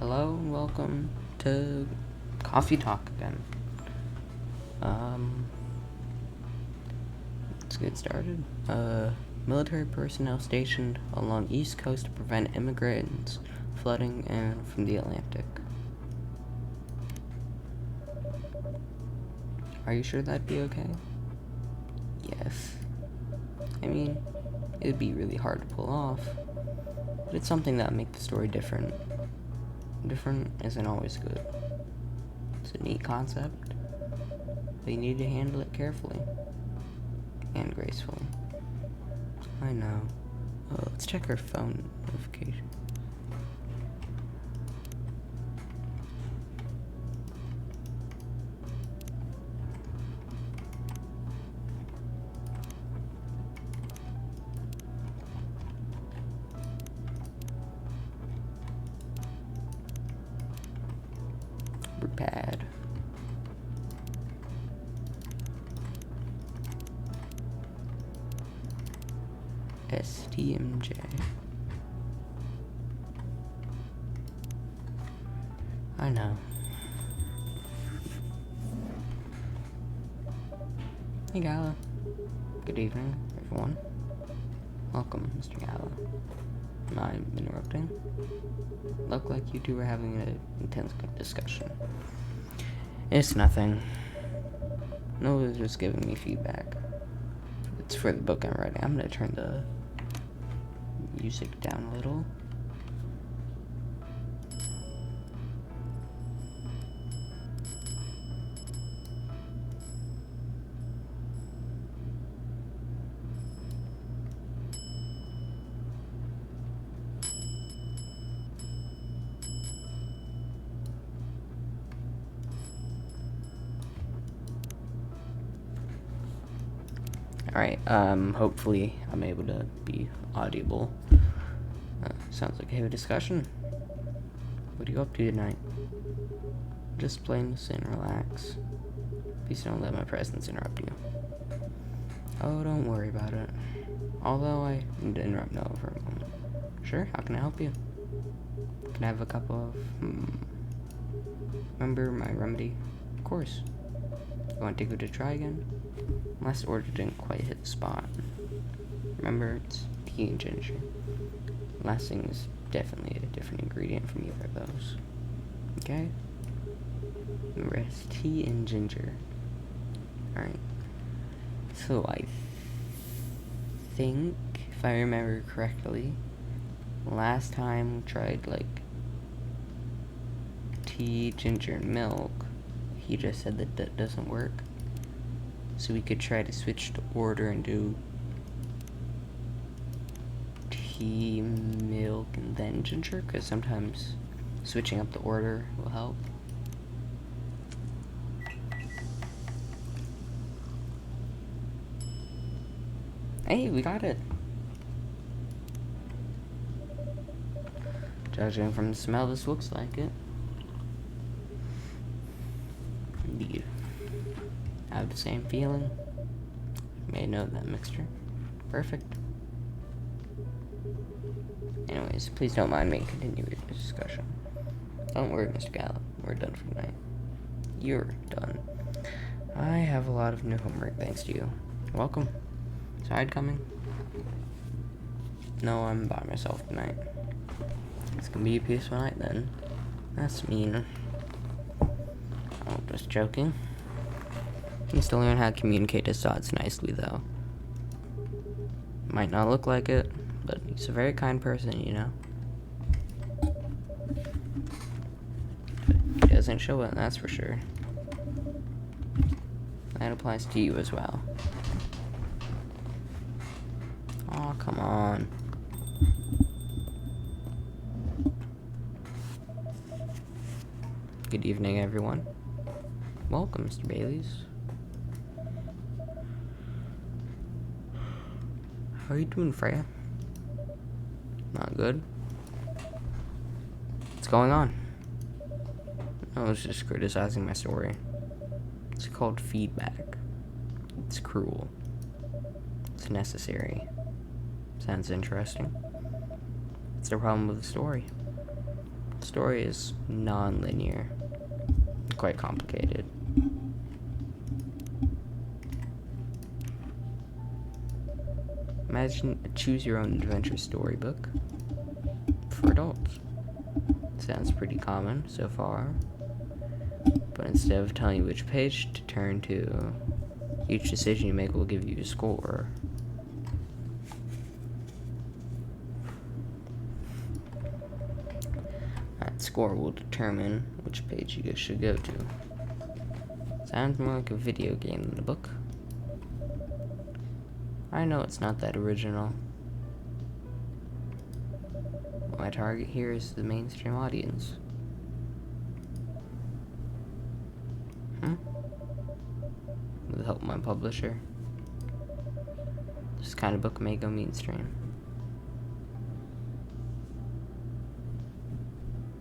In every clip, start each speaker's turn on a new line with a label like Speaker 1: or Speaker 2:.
Speaker 1: Hello and welcome to Coffe Talk again. Let's get started. Military personnel stationed along East Coast to prevent immigrants flooding in from the Atlantic. Are you sure that'd be okay? Yes. I mean, it'd be really hard to pull off, but it's something that would make the story different. Different isn't always good. It's a neat concept, but you need to handle it carefully and gracefully. I know. Let's check our phone notification. We're bad. STMJ. I know. Hey Gala. Good evening, everyone. Welcome, Mr. Gala. Am I interrupting? Look like you two were having an intense discussion. It's nothing. No, it was just giving me feedback. It's for the book I'm writing. I'm gonna turn the music down a little. Alright, hopefully I'm able to be audible. Sounds like I have a discussion. What are you up to tonight? Just plain sit and relax. Please don't let my presence interrupt you. Oh, don't worry about it. Although I need to interrupt Noah for a moment. Sure, how can I help you? Can I have a cup of... Remember my remedy? Of course. You want to give it a try again? Last order didn't quite hit the spot. Remember, it's tea and ginger. Last thing is definitely a different ingredient from either of those. Okay? Remember, it's tea and ginger. Alright. So I think, if I remember correctly, last time we tried, tea, ginger, and milk, he just said that doesn't work. So we could try to switch the order and do tea, milk, and then ginger, because sometimes switching up the order will help. Hey, we got it! Judging from the smell, this looks like it. Indeed. I have the same feeling. Made note of that mixture. Perfect. Anyways, please don't mind me continuing the discussion. Don't worry, Mr. Gallup. We're done for tonight. You're done. I have a lot of new homework thanks to you. Welcome. Side coming? No, I'm by myself tonight. It's gonna be a peaceful night then. That's mean. I'm just joking. He still learn how to communicate his thoughts nicely, though. Might not look like it, but he's a very kind person, you know? He doesn't show it, that's for sure. That applies to you as well. Oh, come on. Good evening, everyone. Welcome, Mr. Bailey's. How are you doing, Freya? Not good? What's going on? I was just criticizing my story. It's called feedback. It's cruel. It's necessary. Sounds interesting. What's the problem with the story? The story is non-linear, quite complicated. Imagine a choose-your-own-adventure storybook for adults. Sounds pretty common so far, but instead of telling you which page to turn to, each decision you make will give you a score. That score will determine which page you should go to. Sounds more like a video game than a book. I know it's not that original. My target here is the mainstream audience. With the help of my publisher, this kind of book may go mainstream.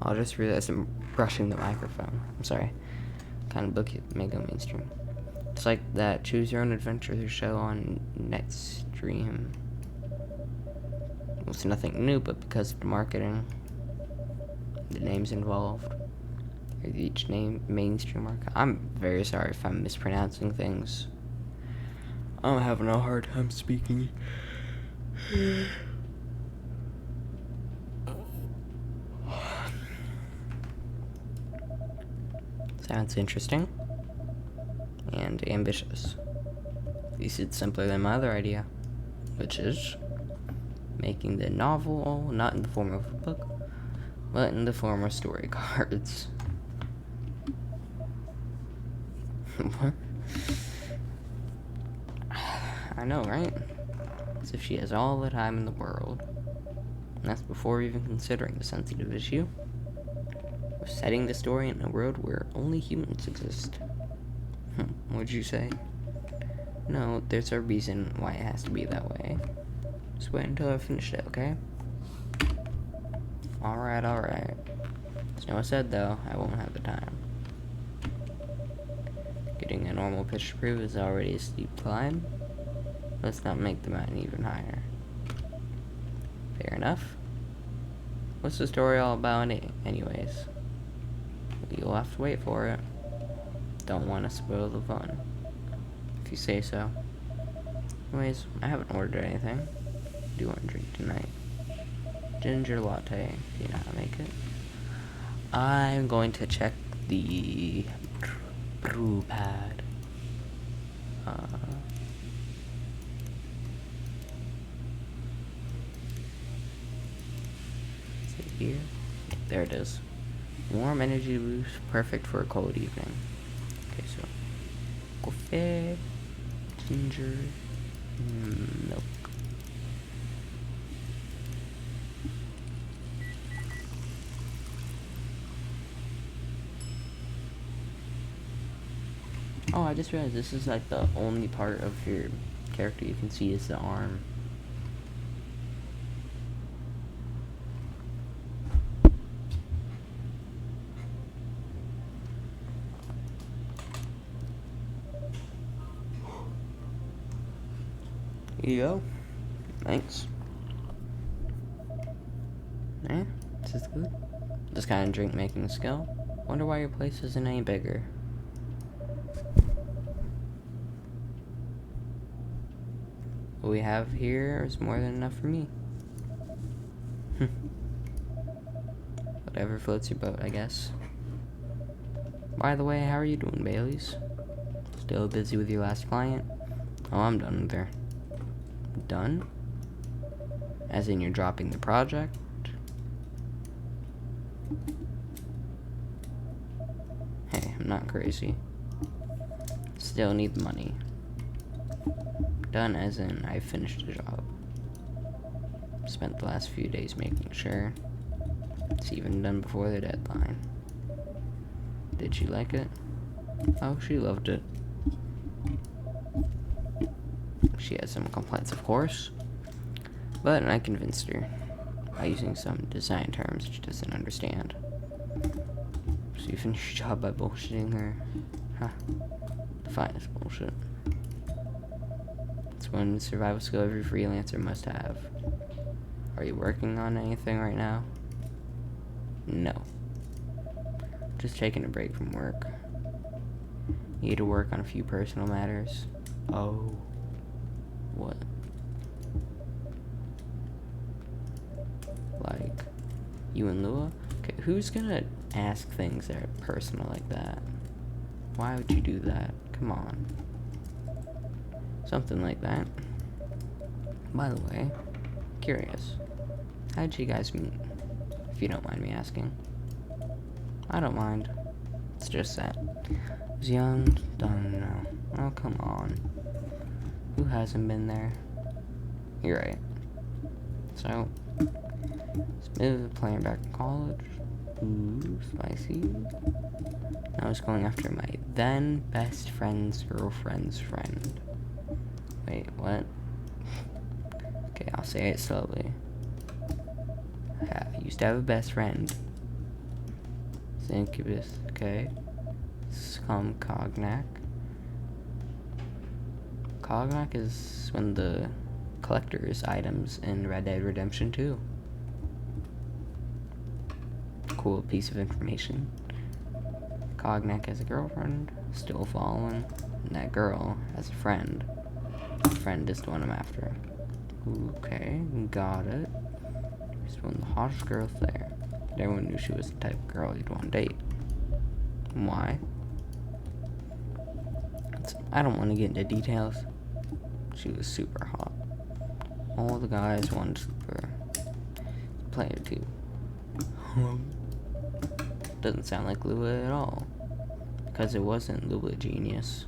Speaker 1: I'll just realize I'm brushing the microphone. I'm sorry. Kind of book may go mainstream. It's like that Choose Your Own Adventure show on Netstream. It's nothing new, but because of the marketing, the names involved, each name mainstream market. I'm very sorry if I'm mispronouncing things. I'm having a hard time speaking. Sounds interesting and ambitious. At least it's simpler than my other idea, which is making the novel not in the form of a book, but in the form of story cards. What? I know, right? As if she has all the time in the world. And that's before even considering the sensitive issue of setting the story in a world where only humans exist. What'd you say? No, there's a reason why it has to be that way. Just wait until I finish it, okay? Alright. As Noah said, though, I won't have the time. Getting a normal pitch to prove is already a steep climb. Let's not make the mountain even higher. Fair enough. What's the story all about anyways? You'll have to wait for it. Don't want to spoil the fun, if you say so. Anyways, I haven't ordered anything. What do you want to drink tonight? Ginger latte. Do you know how to make it? I'm going to check the brew pad. Is it here? Yeah, there it is. Warm energy boost, perfect for a cold evening. Okay, so coffee, ginger, milk. Oh, I just realized this is like the only part of your character you can see is the arm. Here you go. Thanks. Eh, this is good. This kind of drink making skill. Wonder why your place isn't any bigger. What we have here is more than enough for me. Whatever floats your boat, I guess. By the way, how are you doing, Baileys? Still busy with your last client? Oh, I'm done with her. Done? As in you're dropping the project? Hey, I'm not crazy. Still need the money. Done as in I finished the job. Spent the last few days making sure it's even done before the deadline. Did she like it? Oh, she loved it. She had some complaints, of course, but I convinced her by using some design terms she doesn't understand. So you finished your job by bullshitting her? Huh. The finest bullshit. It's one survival skill every freelancer must have. Are you working on anything right now? No. Just taking a break from work. Need to work on a few personal matters. Oh. What? Like, you and Lua? Okay, who's gonna ask things that are personal like that? Why would you do that? Come on. Something like that. By the way, curious. How'd you guys meet? If you don't mind me asking. I don't mind. It's just that. I was young, don't know. Oh, come on. Who hasn't been there? You're right. So, smooth playing back in college. Ooh, spicy. I was going after my then best friend's girlfriend's friend. Wait, what? Okay, I'll say it slowly. I used to have a best friend. Incubus, okay. Some Cognac. Cognac is one of the collector's items in Red Dead Redemption 2. Cool piece of information. Cognac has a girlfriend, still following, and that girl has a friend. The friend is the one I'm after. Okay, got it. She's one of the hottest girls there. Everyone knew she was the type of girl you'd want to date. Why? I don't want to get into details. She was super hot. All the guys wanted to sleep her. Player 2. Doesn't sound like Lua at all. Because it wasn't Lua Genius.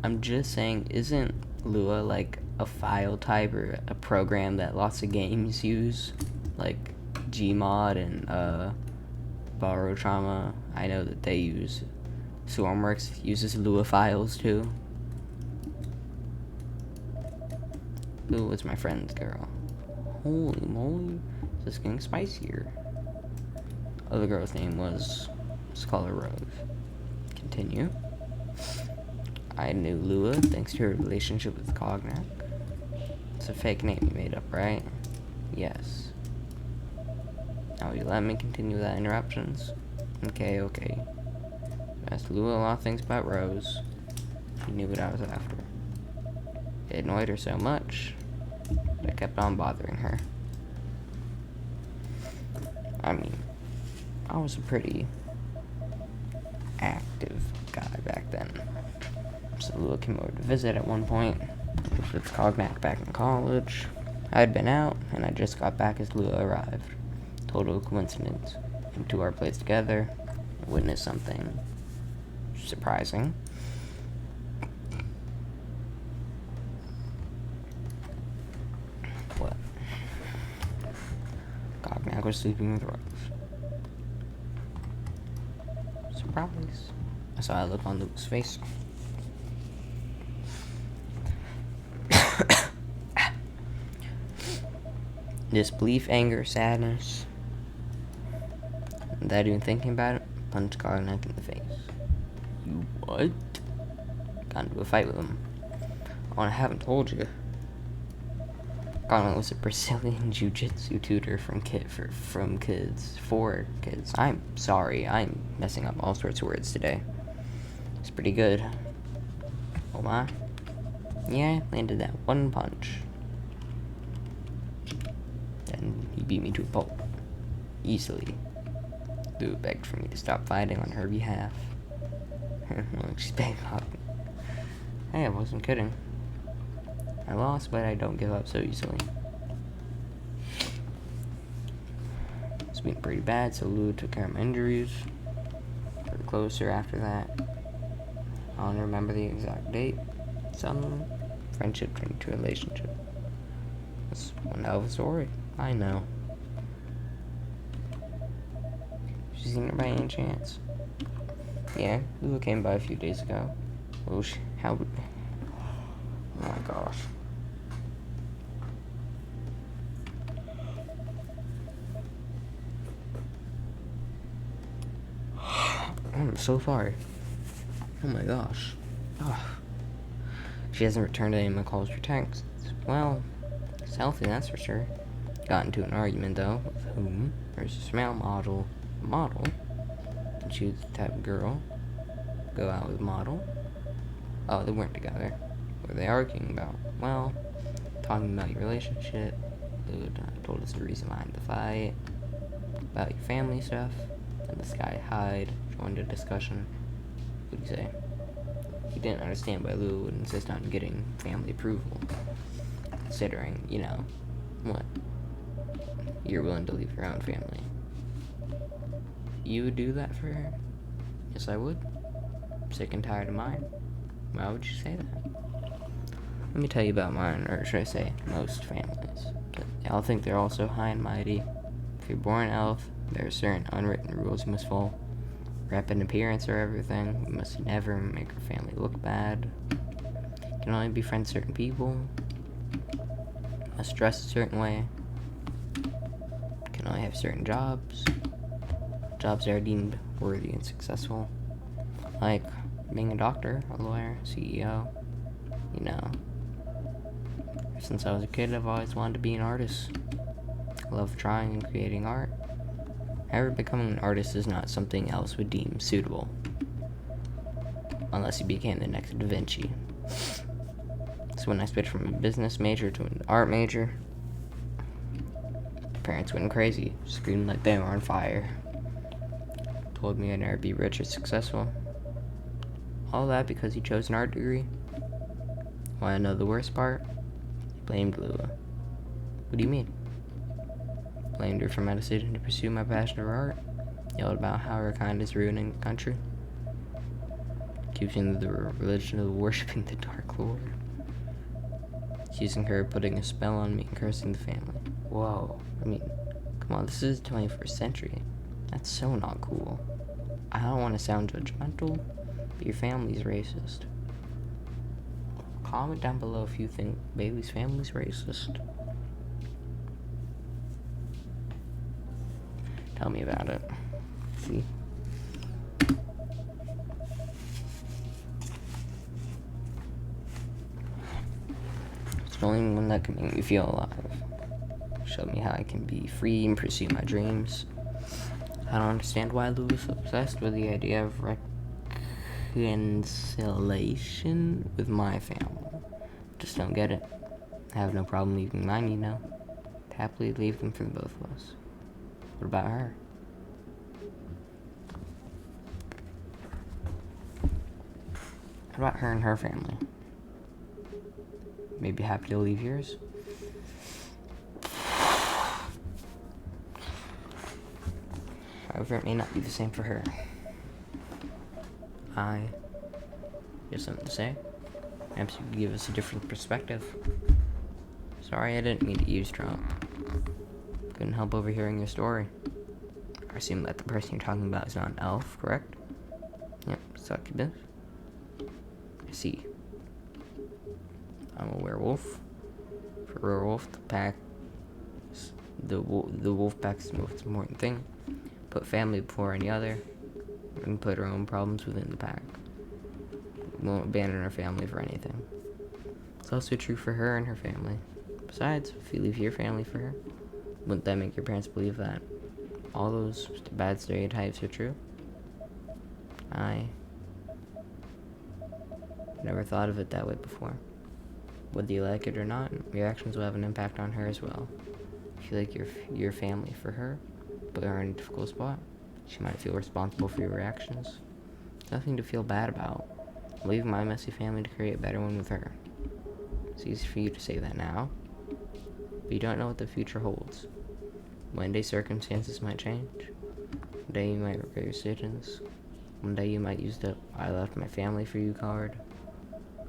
Speaker 1: I'm just saying, isn't Lua like a file type or a program that lots of games use? Like Gmod and Borrow Trauma. I know that they use. Swarmworks uses Lua files too. Lua was my friend's girl. Holy moly, this is getting spicier. Other girl's name was Scholar Rose. Continue. I knew Lua thanks to her relationship with Cognac. It's a fake name you made up, right? Yes. Now, will you let me continue without interruptions? Okay. I asked Lua a lot of things about Rose. She knew what I was after. It annoyed her so much that I kept on bothering her. I mean, I was a pretty active guy back then. So Lua came over to visit at one point. I was with Cognac back in college. I had been out, and I just got back as Lua arrived. Total coincidence. Came to our place together, witnessed something surprising. What? Cognac was sleeping with Rose. Surprise. I saw a look on Luke's face. Disbelief, anger, sadness. Without even thinking about it, punched Cognac in the face. You what? Got into a fight with him. Oh, I haven't told you. Cognac was a Brazilian jiu-jitsu tutor for kids. I'm sorry, I'm messing up all sorts of words today. It's pretty good. Oh my. Yeah, landed that one punch. Then he beat me to a pulp. Easily. Lou begged for me to stop fighting on her behalf. Well, she's begging. Hey, I wasn't kidding. I lost, but I don't give up so easily. It's been pretty bad, so Lou took care of my injuries. We were closer after that. I don't remember the exact date. Suddenly, friendship turned into a relationship. That's one hell of a story. I know. Have you seen her by any chance? Yeah, Lua came by a few days ago. Oh, how? Oh my gosh. I'm so sorry. Oh my gosh. Oh. She hasn't returned any of my calls or texts. Well, it's healthy, that's for sure. Got into an argument, though, with whom? Versus a male model. Model? And she was the type of girl. Go out with model. Oh, they weren't together. What were they arguing about? Well, talking about your relationship. Dude told us the reason behind the fight. About your family stuff. And this guy Hyde joined a discussion. What do you say? He didn't understand why Lou would insist on getting family approval. Considering, you know, what? You're willing to leave your own family. You would do that for her? Yes, I would. I'm sick and tired of mine. Why would you say that? Let me tell you about mine, or should I say, most families. Y'all think they're all so high and mighty. If you're born elf, there are certain unwritten rules you must follow. Rep and appearance are everything. You must never make your family look bad. You can only befriend certain people. You must dress a certain way. You can only have certain jobs. Jobs that are deemed worthy and successful. Like being a doctor, a lawyer, CEO. You know. Since I was a kid, I've always wanted to be an artist. I love drawing and creating art. However, becoming an artist is not something else would deem suitable. Unless you became the next Da Vinci. So when I switched from a business major to an art major, parents went crazy, screamed like they were on fire. Told me I'd never be rich or successful. All that because he chose an art degree. Want to know the worst part? He blamed Lua. What do you mean? Blamed her for my decision to pursue my passion for art. Yelled about how her kind is ruining the country. Accusing the religion of worshipping the Dark Lord. Accusing her of putting a spell on me and cursing the family. Whoa. I mean, come on, this is the 21st century. That's so not cool. I don't want to sound judgmental, but your family's racist. Comment down below if you think Bailey's family's racist. Tell me about it. See? It's the only one that can make me feel alive. Show me how I can be free and pursue my dreams. I don't understand why Lou is obsessed with the idea of reconciliation with my family. Just don't get it. I have no problem leaving mine, you know. Happily leave them for the both of us. What about her? What about her and her family? Maybe happy to leave yours? However, it may not be the same for her. You have something to say? Perhaps you could give us a different perspective. Sorry, I didn't mean to eavesdrop. Couldn't help overhearing your story. I assume that the person you're talking about is not an elf, correct? Yep, succubus. I see. I'm a werewolf. For a werewolf, the wolf pack is the most important thing. Put family before any other, and put her own problems within the pack. Won't abandon her family for anything. It's also true for her and her family. Besides, if you leave your family for her, wouldn't that make your parents believe that all those bad stereotypes are true? I never thought of it that way before. Whether you like it or not, your actions will have an impact on her as well. If you like your family for her, put her in a difficult spot, she might feel responsible for your reactions. There's nothing to feel bad about. I'm leaving my messy family to create a better one with her. It's easy for you to say that now, but you don't know what the future holds. One day circumstances might change. One day you might regret your decisions. One day you might use the "I left my family for you" card.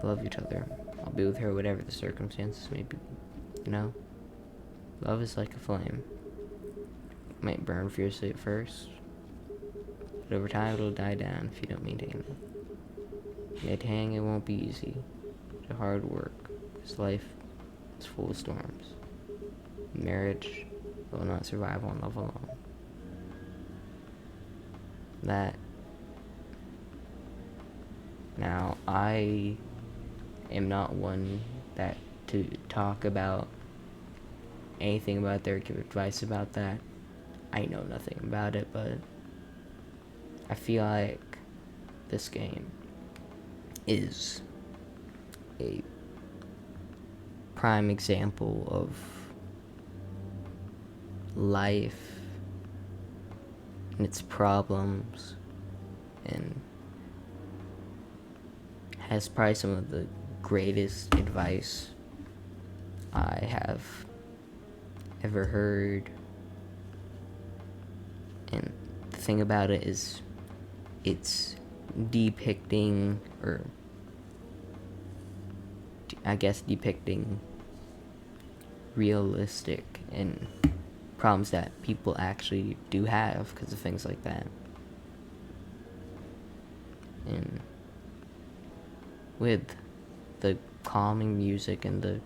Speaker 1: We love each other. I'll be with her whatever the circumstances may be. You know? Love is like a flame. It might burn fiercely at first, but over time it'll die down if you don't maintain it. Maintaining it won't be easy. It's hard work, because life is full of storms. Marriage will not survive on love alone. Now, I am not one that to talk about anything about there, give advice about that. I know nothing about it, but I feel like this game is a prime example of life and its problems, and has probably some of the greatest advice I have ever heard. And the thing about it is, it's depicting, or I guess depicting realistic and problems that people actually do have because of things like that. And with the calming music and the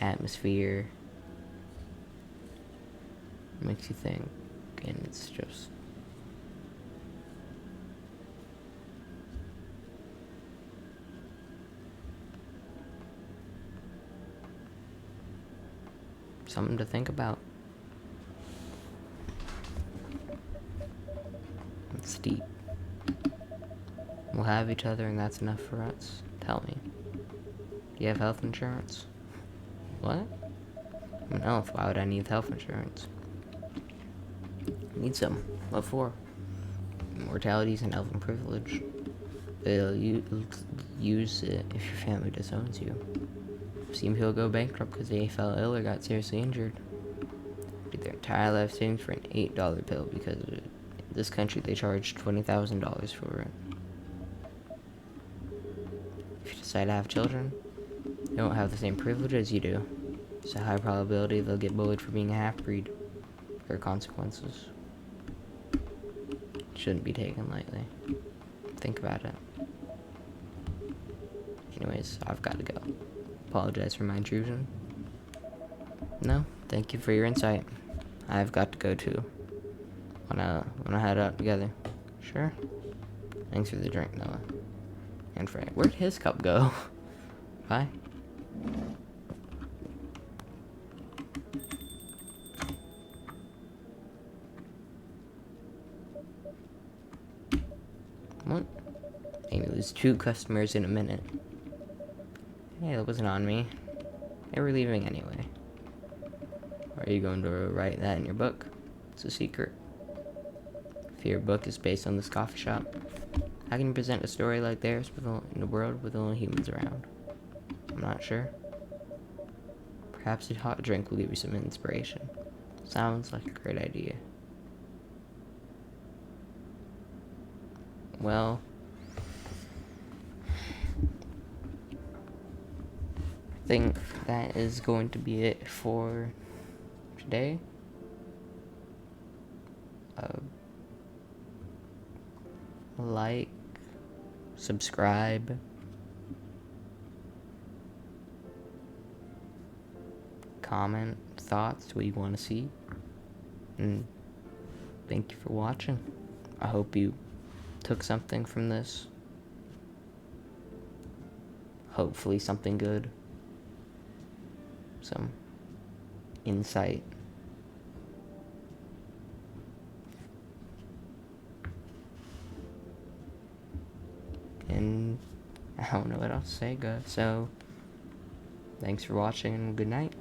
Speaker 1: atmosphere, it makes you think, and it's just something to think about. It's deep. We'll have each other, and that's enough for us. Tell me, do you have health insurance? What? I'm an elf. Why would I need health insurance? I need some. What for? Mortality's an elven privilege. They'll use it if your family disowns you. I've seen people go bankrupt because they fell ill or got seriously injured. Did their entire life savings for an $8 pill because of it. In this country, they charge $20,000 for it. If you decide to have children, they won't have the same privilege as you do. There's a high probability they'll get bullied for being a half-breed. There are consequences. Shouldn't be taken lightly. Think about it. Anyways, I've got to go. Apologize for my intrusion. No, thank you for your insight. I've got to go too. Wanna head out together? Sure. Thanks for the drink, Noah. And Frank. Where'd his cup go? Bye. What? Maybe lose 2 customers in a minute. Hey, that wasn't on me. They were leaving anyway. Are you going to write that in your book? It's a secret. If your book is based on this coffee shop, how can you present a story like theirs in a world with only humans around? I'm not sure. Perhaps a hot drink will give you some inspiration. Sounds like a great idea. Well, I think that is going to be it for today. Like, subscribe, comment thoughts, what you want to see, and thank you for watching. I hope you took something from this. Hopefully something good. Some insight. And I don't know what else to say, guys. So, thanks for watching and good night.